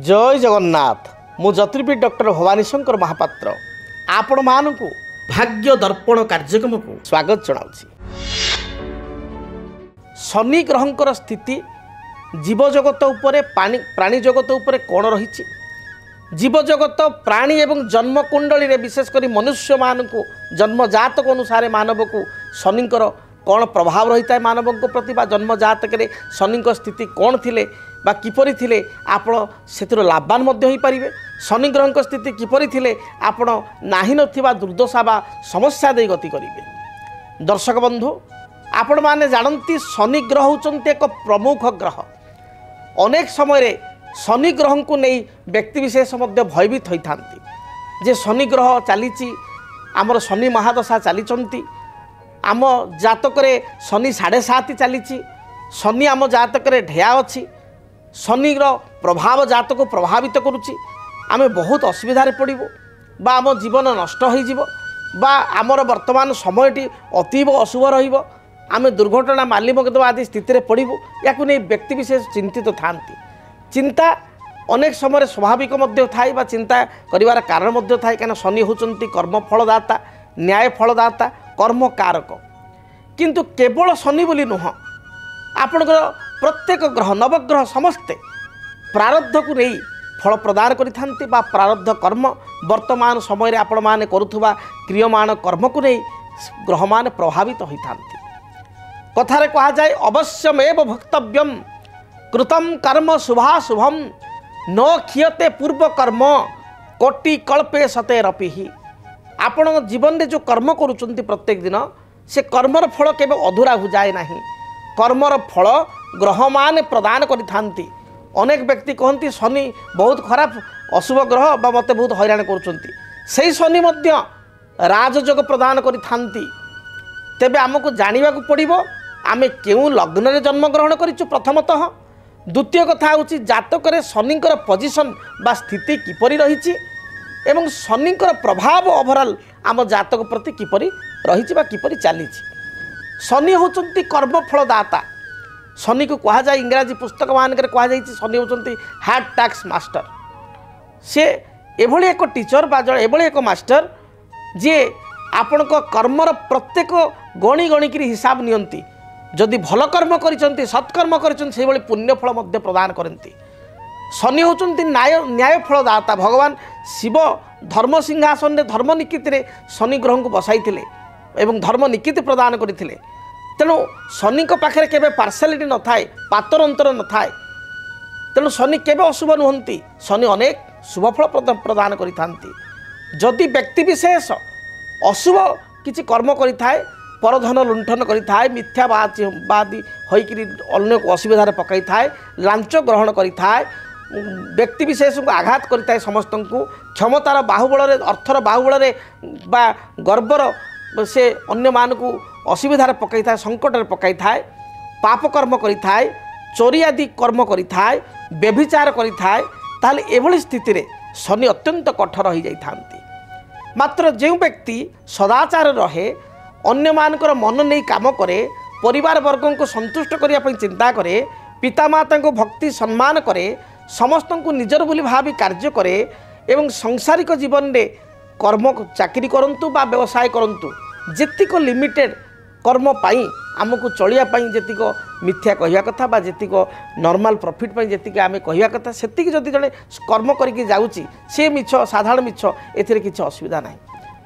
जय जगन्नाथ मु ज्योतिर्विद डॉक्टर भवानी शंकर महापात्र आपण मानकु भाग्य दर्पण कार्यक्रम को स्वागत जनाउछि। शनि ग्रहंकर स्थिति जीवजगत उपरे प्राणी जगत उपरे कौन रही जीवजगत प्राणी एवं जन्म कुंडली रे विशेष करी मनुष्य मानकु जन्म जातक अनुसार मानव को शनिकर कौन प्रभाव रही है मानव प्रति जन्म जातक शनि स्थिति कौन थिले बा किपरि थिले आपण से लाभवान हो पारे। शनि ग्रह स्थिति किपरि थिले आपण नाही नथिबा दुर्दशा बा समस्या दे गति करिवे। दर्शक बंधु आपण माने जानती शनि ग्रह होचंती एक प्रमुख ग्रह। अनेक समय रे शनि ग्रह को नहीं व्यक्ति विशेष मध्य भयभीत होई थांती जे शनि ग्रह चलीची आमर शनि महादशा चलीचंती आम जातक शनि 7.5 चली शनि आम जातक ढेया अच्छी शनिर प्रभाव जातक को प्रभावित करुच्ची आम बहुत असुविधार पड़ू बा आम जीवन नष्ट हो आमर वर्तमान समयटी अतीब अशुभ रमें दुर्घटना माली मकदमा आदि स्थिति पड़ू या व्यक्ति विशेष चिंतित था। चिंता अनेक समय स्वाभाविक थाए बा चिंता करिवार कारण थाए कहीं शनि होचंती कर्म फलदाता न्याय फलदाता कर्म कारक किंतु केवल शनि बोली नुह आपणकर प्रत्येक ग्रह नवग्रह समस्ते प्रारब्ध को नहीं फल प्रदान करिथांती बा प्रारब्ध कर्म वर्तमान समय आपण माने करुथुबा क्रियमाण कर्म को नहीं ग्रह मान प्रभावित होइथांती। कथारे कहा जाए अवश्यमेव भक्तव्यम कृतम कर्म शुभाशुभम न क्षीयते पूर्व कर्म कोटि कल्पे सतेरपि। आपण जीवन में जो कर्म करुचंती प्रत्येक दिन से कर्मर फल केबे अधूरा हो जाए नहीं। कर्मर फल ग्रह मान प्रदान करिथांती। अनेक व्यक्ति कहती शनि बहुत खराब अशुभ ग्रह बा मते बहुत हैरान करुचंती सेही शनि मध्य राजयोग प्रदान करिथांती। तेबे आमको जानिबा को पड़िबो आमे केउ लग्न रे जन्म ग्रहण करिछु प्रथमतः। द्वितीय कथा होची जातक रे शनिकर पोजिशन बा स्थिति किपरि रहिछि एवं शनिकर प्रभाव ओवरऑल आम जातक प्रति किपरि रहिछि बा किपरि चलीछि। शनि होचंती कर्म फलदाता। शनि को कहा जाए इंग्राजी पुस्तक मानक कहा जाए शनि होचंती हार्ड टैक्स मास्टर। से एभली एक टीचर बा एभली एक मास्टर जे आपण को कर्मर प्रत्येक गणी गणिक हिसाब नियंती जदि भल कर्म करिसंती सत्कर्म करिसंती से भली पुण्य फल मध्य प्रदान करती। शनि होचंती न्याय फलदाता। भगवान शिव धर्म सिंहासन रे धर्म निकित रे शनि ग्रह को बसाई एवं धर्म निकित प्रदान करते। तेणु शनि पाखे केबे पार्शालिटी न थाए पातर अंतर न थाए। तेणु शनि केबे अशुभ नुहंती शनि अनेक शुभफल प्रदान करिथांती। जदि व्यक्ति विशेष अशुभ किछि कर्म करिथाए परधन लुंठन करिथाए मिथ्याबादी होइकरी अन्य को असुविधार पकाई थाए लांच ग्रहण करिथाए व्यक्ति विशेष को आघात करिथाए समस्त को क्षमतार बाहुबल अर्थर बाहुबल बा गर्वर से अन्य मान को असुविधार पकाई थाए संकट पकाई थाए पाप कर्म करिथाए चोरी आदि कर्म करिथाए व्यभिचार करिथाए ताले एभली स्थिति रे शनि अत्यंत कठोर हो जाइथांती। मात्र जो व्यक्ति सदाचार रहे अन्य मानकर मन नहीं काम करे परिवार वर्गों को संतुष्ट करने पर चिंता करे पितामाता को भक्ति सम्मान करे समस्त को निजर बोली भावी कार्य करे एवं सांसारिक जीवन में कर्म चाकरी करंतु बा व्यवसाय करंतु जेतिक लिमिटेड कर्म पाई आमको चलिया पाई जेतिक मिथ्या कहवा कथा बा जेतिक नॉर्मल प्रॉफिट पाई जेतिक आमे कहवा कथा सेतिक जदि जड़े कर्म करके जाउची से मिछ साधारण मिछ एथिरे किछि असुविधा नाही।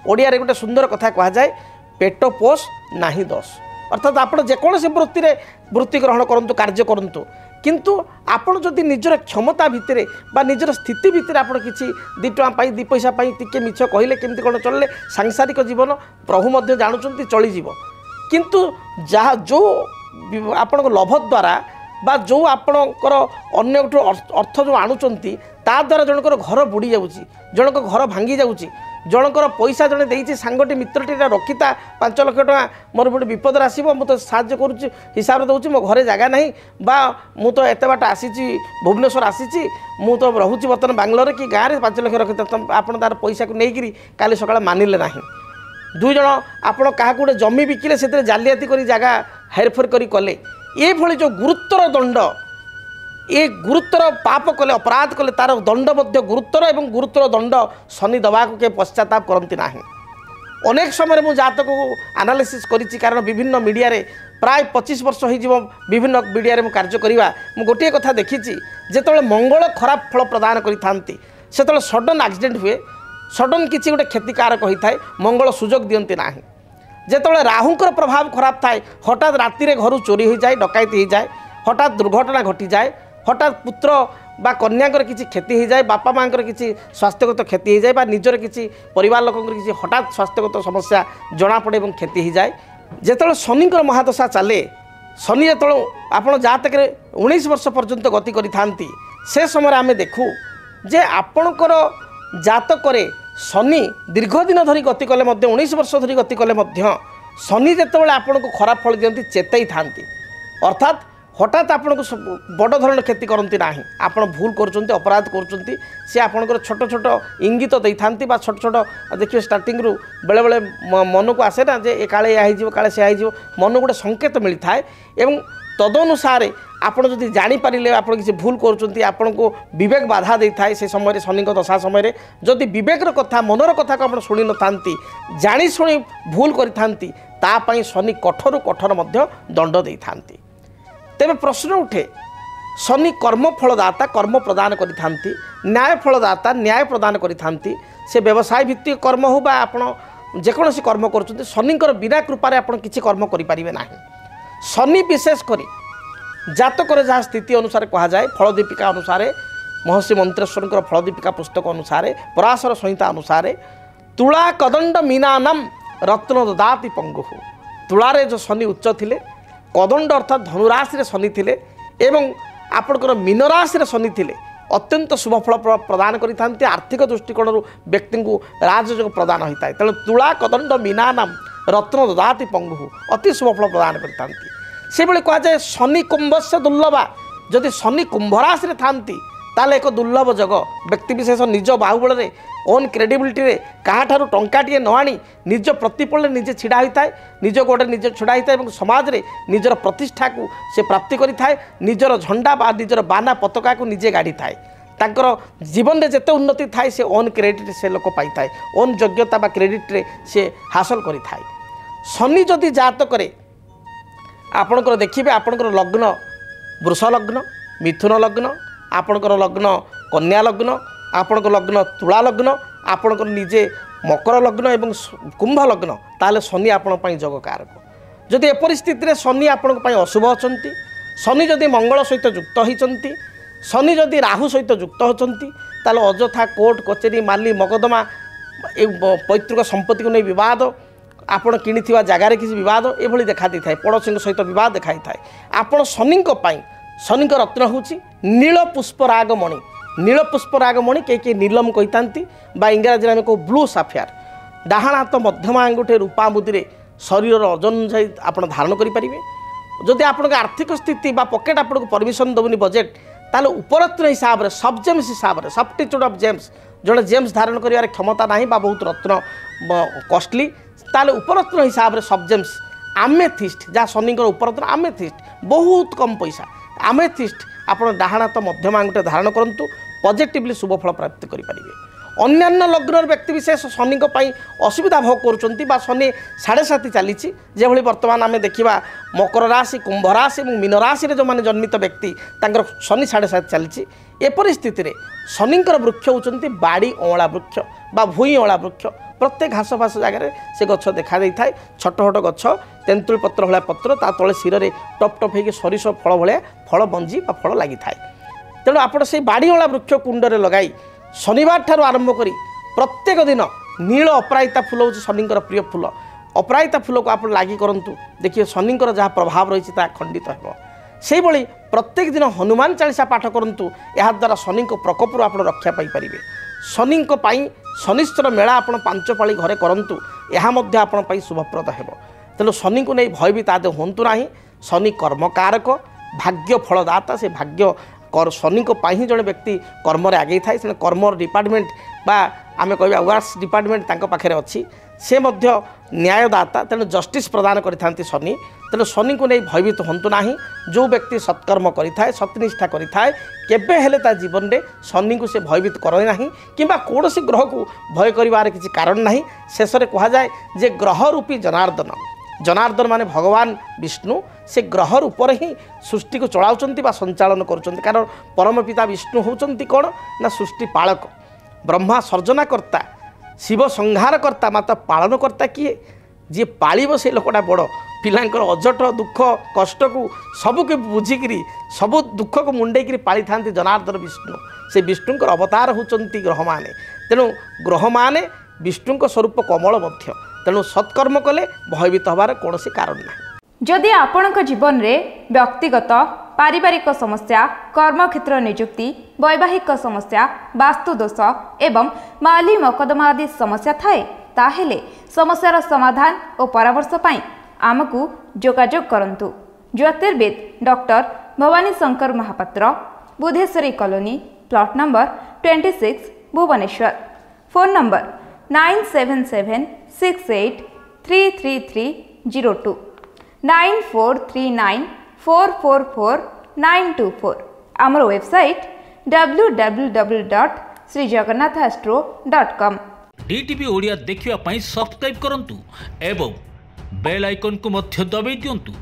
ओडिया रे गोटे सुंदर कथा कहा जाए पेट पोष नाही दोष। अर्थात आप जेकोसी वृत्ति ग्रहण करंतु कार्य करंतु किंतु आपण जदि निजर क्षमता भितर बा निजर स्थिति भितर आपण किछि 2 टका पाई 2 पैसा पाई टिके मिछ कहले केमती कोन चलले सांसारिक जीवन प्रभु मध्य जानुचंती चली जीव किंतु जहाँ जो आपण लोभ द्वारा बा जो आपणकर अन्य अर्थ जो आणुचंती ता द्वारा जनकर घर बुड़ी जाउची जनक घर भांगी जाउची जनकर पैसा जड़े देती सांगटी मित्रटी रखिता 5 लाख टका मोर गोटे विपद आसो मुझे साहय करुच्ची हिसाब से दूसरी मो घरे जगह ना बा मु तो एत बाट आसी भुवनेश्वर आसी मु तो रोचे बर्तमान बांग्लोर कि गाँव में 5 लाख रखी आप तार पैसा को लेकिन काली सका मानिले ना 2 जन आपड़ क्या गोटे जमी बिकिले से जालियाती कर जगह हेरफेर कले ये जो गुरुतर दंड ए गुरुतर पाप कले अपराध कले तार दंड मध्य गुरुतर एवं गुरुतर दंड शनि दवा के पश्चाताप करती ना। अनेक समय मुझे जातक आनालिसिस करी कारण विभिन्न मीडिया रे प्राय 25 वर्ष हो विभिन्न मीडिया रे कार्य करवा गोटे कथा देखी जो मंगल खराब फल प्रदान करते से सडन एक्सीडेंट हुए सडन किसी गोटे क्षतिकारक होता है मंगल सुजोग दियंती ना। जिते राहुंकर प्रभाव खराब थाए हठात राति घर चोरी हो जाए डकायती हो जाए हठात दुर्घटना घटी जाए हठात पुत्र बा कन्याकर किसी क्षति हो जाए बापा माँ किसी स्वास्थ्यगत क्षति हो जाए बा निजर किसी परिवार लोक किसी हठात स्वास्थ्यगत समस्या जना पड़े और क्षति हो जाए। जिते शनिकर महादशा चले शनि जो आप जातक 19 वर्ष पर्यंत गति करि से समय आम देखू जे आपणकर जातक शनि दीर्घ दिन धरी गति कले 19 वर्ष धरी गति कले शनि जिते आपन को खराब फल दिखती चेतई था अर्थात हठात आपन को बड़ धरण क्षति करती ना आप भूल कर अपराध कर सी आपंकर छोट छोट इंगित दे था छोट छोट देखिए स्टार्टिंग रु बेले बेले मन को आसे ना जे काले या काले से मन गोटे संकेत मिलता है एवं तदनुसार आपड़ जदि जानीपारे आप किसी भूल कर को विवेक बाधा दे था से समय शनि दशा समय जदि विवेक कथा मनर कथा को आप शुणी न था जानी शुणी भूल करते शनि कठोर कठोर दंड दे था। तेरे प्रश्न उठे शनि कर्म फलदाता कर्म प्रदान करि न्याय फलदाता न्याय प्रदान करि से व्यवसाय भित्तिक कर्म हो बा आपण जेकोसी कर्म कर शनिकर बिना कृपारे आप किसी कर्म करें ना। शनि विशेष करी जातक जहाँ स्थिति अनुसार कह जाए फलदीपिका अनुसार महर्षि मंत्रेश्वर फलदीपिका पुस्तक अनुसार पराशर संहिता अनुसार तुला कदंड मीनानम रत्न ददाति पंगु तुलारे जो शनि उच्च थिले कदंड अर्थात धनुराशि शनि थिले एवं आपणकर मीन राशि शनि थिले अत्यंत शुभ फल प्रदान करि आर्थिक दृष्टिकोण व्यक्ति को राजयोग प्रदान होता है। तेणु तुला कदंड मीनानाम रत्न ददाति पंगु अति शुभ फल प्रदान करि कह जाए शनि कुंभ से दुर्लभा जदि शनि कुंभ राशि थांती ताले एक दुर्लभ जग व्यक्तिशेष निज बाहुबल में ओन क्रेडिबिलिटी क्या टंकाटे न आनी निज प्रतिपल निजे छिड़ा होता है निज गोड़े निजे छिड़ा होता है समाज रे निजर प्रतिष्ठा को से प्राप्ति करिथाए निजर झंडा बा निजर बाना पताका को निजे गाड़ी थाए तांकर जीवन में जिते उन्नति थाए से ओन क्रेडिट से लोक पाई थाए ओन योग्यता बा क्रेडिट रे से हासिल करि थाए। शनि जदि जात करे आपणकर देखिए आपणकर लग्न वृष लग्न मिथुन लग्न आपणकर लग्न कन्या लग्न आपणकर लग्न तुला लग्न आपणकर निजे मकर लग्न एवं कुंभ लग्न ताले शनि आपण जग कारक जदि ए परिस्थिति शनि आपण अशुभ अच्छा शनि जदि मंगल सहित युक्त होती शनि जदि राहु सहित युक्त होती ताले अଯଥା कोर्ट कचेरी माली मकदमा पैतृक संपत्ति को नहीं विवाद आपण कि जगार किसी विवाद ये देखा दी था पड़ोसी सहित बहुत देखा था आपड़ शनि शनि रत्न हूँ नील पुष्पराग मणि नील पुष्पराग मणि कई नीलम कही इंग्राजी आम कौ ब्लू साफियार डाहाण हाथ मध्यम आंगुठे रूपा मुदी शरीर ओजन अनुसार आप धारण करेंगे जदि आप आर्थिक स्थिति पकेट आपको परमिशन देवनी बजेट ताले उपरत्न हिसाब से सब जेम्स हिसाब से सब्स्टिट्यूट ऑफ जेम्स जड़े जेम्स धारण कर क्षमता ना बहुत रत्न कॉस्टली ताले उपरत्न हिसाब से सब जेम्स आमेथिस्ट जहाँ शनि उपरत्न आमेथिस्ट बहुत कम पैसा आमेथिस्ट आप डाहाण हाथ मध्यम आंगुठे धारण करूँ पॉजिटिवली शुभ फल प्राप्त करेंगे। अन्यान्य लग्न व्यक्ति विशेष शनि असुविधा भोग कर शनि 7.5 चली जो बर्तमान आम देखा मकर राशि कुंभ राशि और मीन राशि जो मैंने जन्मित व्यक्ति शनि 7.5 चली ए परिस्थिति में शनिकर वृक्ष होती बाड़ी अँला वृक्ष बा भूई अँला वृक्ष प्रत्येक घास फास जगार से गछ देखा था छोट छोट गछ तेंतुल पत्र भाया पत्र ता तले शिर में टप टप हो सरिष फल भाया फल बंजी बा फल लगी था। तेणु आप से बाड़ी अँला वृक्ष कुंडरे लगाई शनिवार ठार आरंभ करी प्रत्येक दिन नील अपराजिता फूल हूँ शनिकर प्रिय फूल अपराजिता फूल को आप लगी करूँ देखिए शनिकर जहाँ प्रभाव रही खंडित हो से प्रत्येक दिन हनुमान चालीसा पाठ करूँ याद्वारा शनि प्रकोप आप रक्षा पाई शनि शनिश्चर मेला आप 5 पाली घरे करूँ यह शुभप्रद हो। तेणु शनि को नहीं भयभीत आदि हूँ ना शनि कर्मकारक भाग्य फलदाता से भाग्य शनि को ही जड़े व्यक्ति कर्म आगे थाए कर्म डिपार्टमेंट बा आम कह वर्क्स डिपार्टमेंट पाखे अच्छी से न्यायदाता तेणु जस्टिस प्रदान करते शनि तेणु शनि को नहीं भयभीत हूँ ना जो व्यक्ति सत्कर्म करें सत्यनिष्ठा करें केबे हेले ता जीवन में शनि को से भयभीत करे ना कि कौन ग्रह को भय कर किसी कारण ना शेष में कहुए जे ग्रह रूपी जनार्दन जनार्दन माने भगवान विष्णु से ग्रह रूप ही सृष्टि को चलाउछंती बा संचालन करुछंती कारण परम पिता विष्णु होउछंती कौन ना सृष्टि पालक ब्रह्मा सर्जनाकर्ता शिव संहारकर्ता मात्र पालनकर्ता किए जी पालिब से लोकटा बड़ पिलांकर अजट दुख कष्ट को सबके बुझिकी सब दुख को मुंडेक पाली था जनार्दन विष्णु से विष्णुंकर अवतार होती ग्रह माने तेणु ग्रह माने विष्णु स्वरूप कमल मध्य तेणु सत्कर्म कले भयभीत हबार कौन कारण ना। जदि आपणक जीवन में व्यक्तिगत पारिवारिक समस्या कर्मक्षेत्र नियुक्ति वैवाहिक समस्या वास्तुदोष एवं माली मकदमा आदि समस्या थाए ताहेले समस्यार समाधान और परामर्श पाई आमको जोगाजोग करंतु। ज्योतिर्विद doctor Bhabani Shankar Mohapatra Budheswari colony plot number 26 Bhubaneswar. Phone number 9776833302 9439444924 आमर वेबसाइट www.srijagannathastro.com। DTV ओडिया देखिवा पई सब्सक्राइब करंतु एवं बेल आइकन को मध्य दबाई दियंतु।